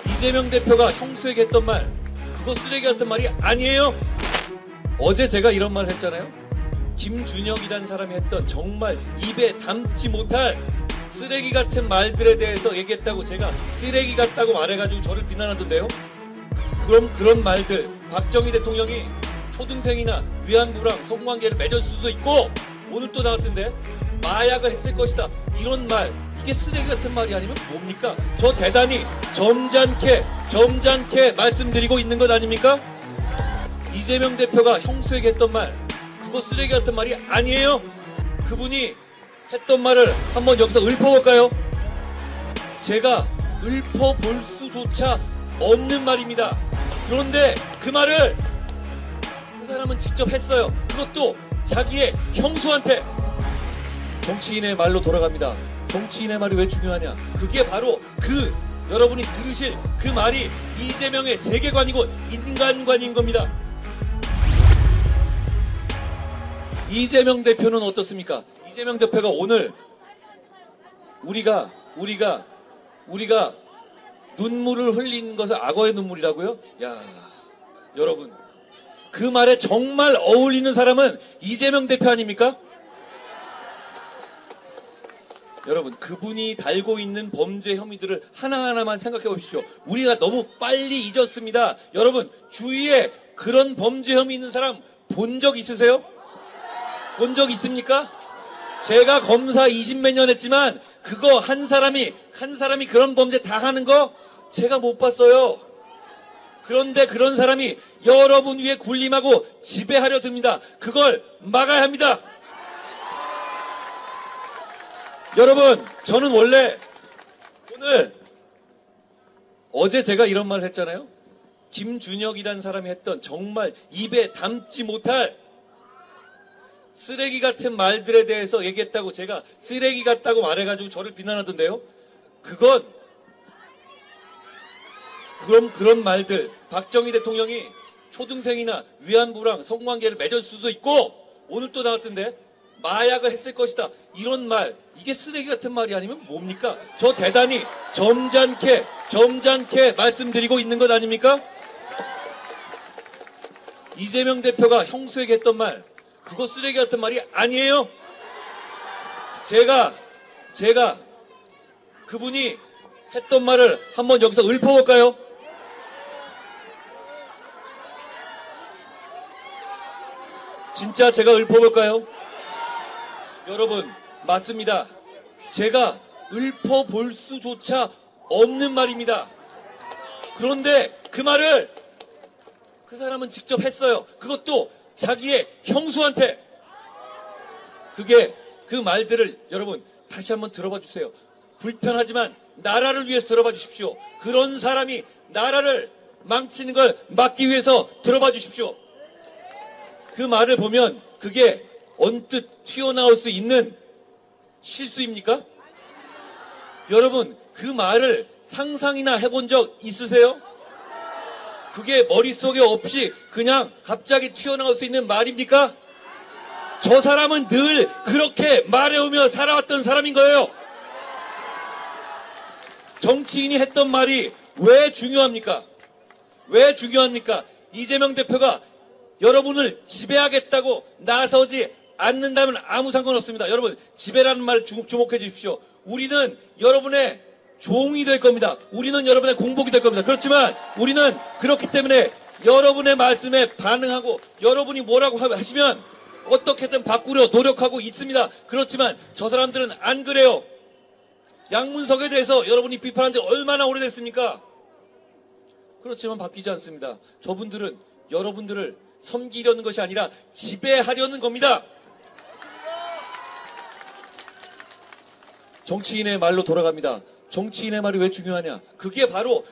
이재명 대표가 형수에게 했던 말, 그거 쓰레기 같은 말이 아니에요. 어제 제가 이런 말 했잖아요. 김준혁이라는 사람이 했던 정말 입에 담지 못할 쓰레기 같은 말들에 대해서 얘기했다고 제가 쓰레기 같다고 말해가지고 저를 비난하던데요. 그럼 그런 말들, 박정희 대통령이 초등생이나 위안부랑 성관계를 맺을 수도 있고, 오늘 또 나왔던데 마약을 했을 것이다, 이런 말, 이게 쓰레기 같은 말이 아니면 뭡니까? 저 대단히 점잖게 말씀드리고 있는 것 아닙니까? 이재명 대표가 형수에게 했던 말, 그거 쓰레기 같은 말이 아니에요. 그분이 했던 말을 한번 여기서 읊어볼까요? 제가 읊어볼 수조차 없는 말입니다. 그런데 그 말을 그 사람은 직접 했어요. 그것도 자기의 형수한테. 정치인의 말로 돌아갑니다. 정치인의 말이 왜 중요하냐? 그게 바로 여러분이 들으실 그 말이 이재명의 세계관이고 인간관인 겁니다. 이재명 대표는 어떻습니까? 이재명 대표가 오늘 우리가 눈물을 흘린 것을 악어의 눈물이라고요? 야, 여러분, 그 말에 정말 어울리는 사람은 이재명 대표 아닙니까? 여러분, 그분이 달고 있는 범죄 혐의들을 하나하나만 생각해 보십시오. 우리가 너무 빨리 잊었습니다. 여러분, 주위에 그런 범죄 혐의 있는 사람 본 적 있으세요? 본 적 있습니까? 제가 검사 20몇 년 했지만 그거 한 사람이 그런 범죄 다 하는 거 제가 못 봤어요. 그런데 그런 사람이 여러분 위에 군림하고 지배하려 듭니다. 그걸 막아야 합니다. 여러분, 저는 원래 어제 제가 이런 말을 했잖아요. 김준혁이라는 사람이 했던 정말 입에 담지 못할 쓰레기 같은 말들에 대해서 얘기했다고 제가 쓰레기 같다고 말해가지고 저를 비난하던데요. 그런 말들, 박정희 대통령이 초등생이나 위안부랑 성관계를 맺을 수도 있고, 오늘 또 나왔던데 마약을 했을 것이다, 이런 말, 이게 쓰레기 같은 말이 아니면 뭡니까? 저 대단히 점잖게 말씀드리고 있는 것 아닙니까? 이재명 대표가 형수에게 했던 말, 그거 쓰레기 같은 말이 아니에요. 제가 그분이 했던 말을 한번 여기서 읊어볼까요? 진짜 제가 읊어볼까요? 여러분, 맞습니다. 제가 읊어볼 수조차 없는 말입니다. 그런데 그 말을 그 사람은 직접 했어요. 그것도 자기의 형수한테. 그 말들을 여러분 다시 한번 들어봐 주세요. 불편하지만 나라를 위해서 들어봐 주십시오. 그런 사람이 나라를 망치는 걸 막기 위해서 들어봐 주십시오. 그 말을 보면 그게 언뜻 튀어나올 수 있는 실수입니까? 여러분, 그 말을 상상이나 해본 적 있으세요? 그게 머릿속에 없이 그냥 갑자기 튀어나올 수 있는 말입니까? 저 사람은 늘 그렇게 말해오며 살아왔던 사람인 거예요. 정치인이 했던 말이 왜 중요합니까? 왜 중요합니까? 이재명 대표가 여러분을 지배하겠다고 나서지 않는다면 아무 상관없습니다. 여러분, 지배라는 말 주목해 주십시오. 우리는 여러분의 종이 될 겁니다. 우리는 여러분의 공복이 될 겁니다. 그렇지만 우리는 그렇기 때문에 여러분의 말씀에 반응하고 여러분이 뭐라고 하시면 어떻게든 바꾸려 노력하고 있습니다. 그렇지만 저 사람들은 안 그래요. 양문석에 대해서 여러분이 비판한 지 얼마나 오래됐습니까? 그렇지만 바뀌지 않습니다. 저분들은 여러분들을 섬기려는 것이 아니라 지배하려는 겁니다. 정치인의 말로 돌아갑니다. 정치인의 말이 왜 중요하냐? 그게 바로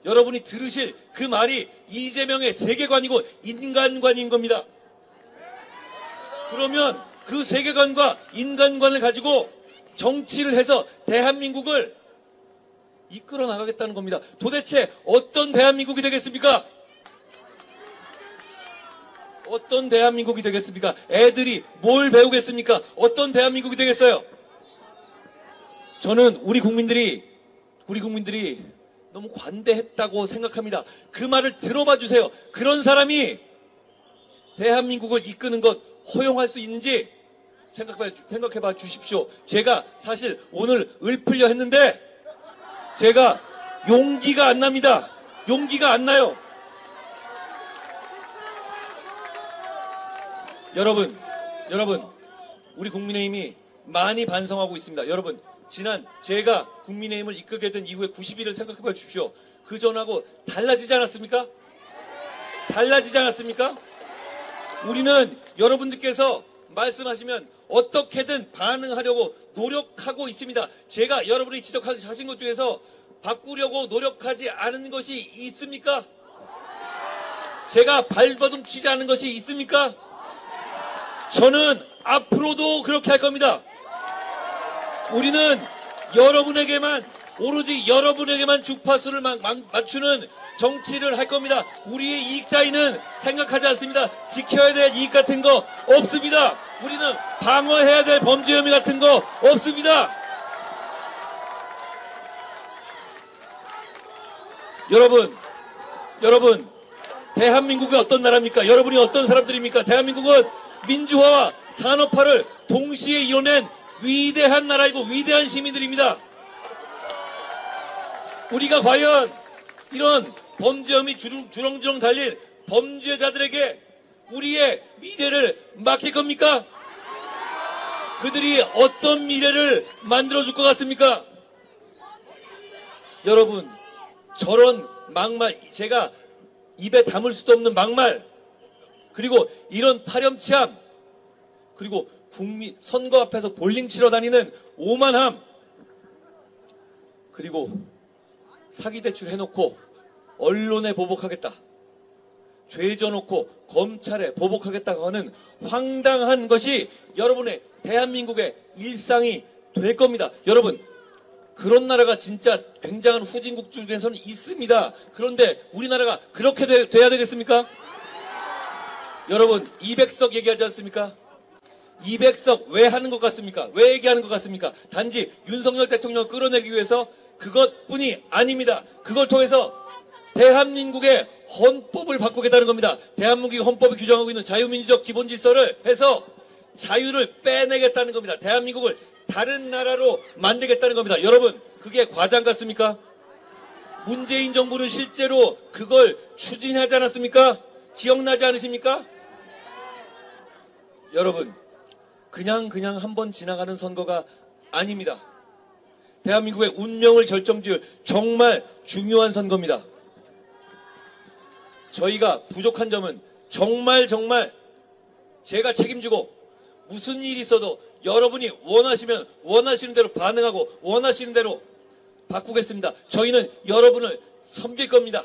여러분이 들으실 그 말이 이재명의 세계관이고 인간관인 겁니다. 그러면 그 세계관과 인간관을 가지고 정치를 해서 대한민국을 이끌어 나가겠다는 겁니다. 도대체 어떤 대한민국이 되겠습니까? 어떤 대한민국이 되겠습니까? 애들이 뭘 배우겠습니까? 어떤 대한민국이 되겠어요? 저는 우리 국민들이 너무 관대했다고 생각합니다. 그 말을 들어봐 주세요. 그런 사람이 대한민국을 이끄는 것 허용할 수 있는지 생각해봐 주십시오. 제가 사실 오늘 을풀려 했는데 제가 용기가 안 납니다. 용기가 안 나요. 여러분, 우리 국민의힘이 많이 반성하고 있습니다. 여러분, 지난 제가 국민의힘을 이끌게 된 이후에 90일을 생각해봐 주십시오. 그 전하고 달라지지 않았습니까? 달라지지 않았습니까? 우리는 여러분들께서 말씀하시면 어떻게든 반응하려고 노력하고 있습니다. 제가 여러분이 지적하신 것 중에서 바꾸려고 노력하지 않은 것이 있습니까? 제가 발버둥 치지 않은 것이 있습니까? 저는 앞으로도 그렇게 할 겁니다. 우리는 오로지 여러분에게만 주파수를 맞추는 정치를 할 겁니다. 우리의 이익 따위는 생각하지 않습니다. 지켜야 될 이익 같은 거 없습니다. 우리는 방어해야 될 범죄 혐의 같은 거 없습니다. 여러분, 대한민국이 어떤 나라입니까? 여러분이 어떤 사람들입니까? 대한민국은 민주화와 산업화를 동시에 이뤄낸 위대한 나라이고 위대한 시민들입니다. 우리가 과연 이런 범죄 혐의 주렁주렁 달린 범죄자들에게 우리의 미래를 맡길 겁니까? 그들이 어떤 미래를 만들어줄 것 같습니까? 여러분, 저런 막말, 제가 입에 담을 수도 없는 막말, 그리고 이런 파렴치함, 그리고 선거 앞에서 볼링 치러 다니는 오만함, 그리고 사기대출 해놓고 언론에 보복하겠다, 죄 져놓고 검찰에 보복하겠다고 하는 황당한 것이 여러분의 대한민국의 일상이 될 겁니다. 여러분, 그런 나라가 진짜 굉장한 후진국 중에서는 있습니다. 그런데 우리나라가 그렇게 돼야 되겠습니까? 여러분, 200석 얘기하지 않습니까? 200석 왜 하는 것 같습니까? 왜 얘기하는 것 같습니까? 단지 윤석열 대통령을 끌어내기 위해서 그것뿐이 아닙니다. 그걸 통해서 대한민국의 헌법을 바꾸겠다는 겁니다. 대한민국이 헌법이 규정하고 있는 자유민주적 기본질서를 해서 자유를 빼내겠다는 겁니다. 대한민국을 다른 나라로 만들겠다는 겁니다. 여러분, 그게 과장 같습니까? 문재인 정부는 실제로 그걸 추진하지 않았습니까? 기억나지 않으십니까? 여러분, 그냥 한번 지나가는 선거가 아닙니다. 대한민국의 운명을 결정지을 정말 중요한 선거입니다. 저희가 부족한 점은 정말 제가 책임지고 무슨 일이 있어도 여러분이 원하시면 원하시는 대로 반응하고 원하시는 대로 바꾸겠습니다. 저희는 여러분을 섬길 겁니다.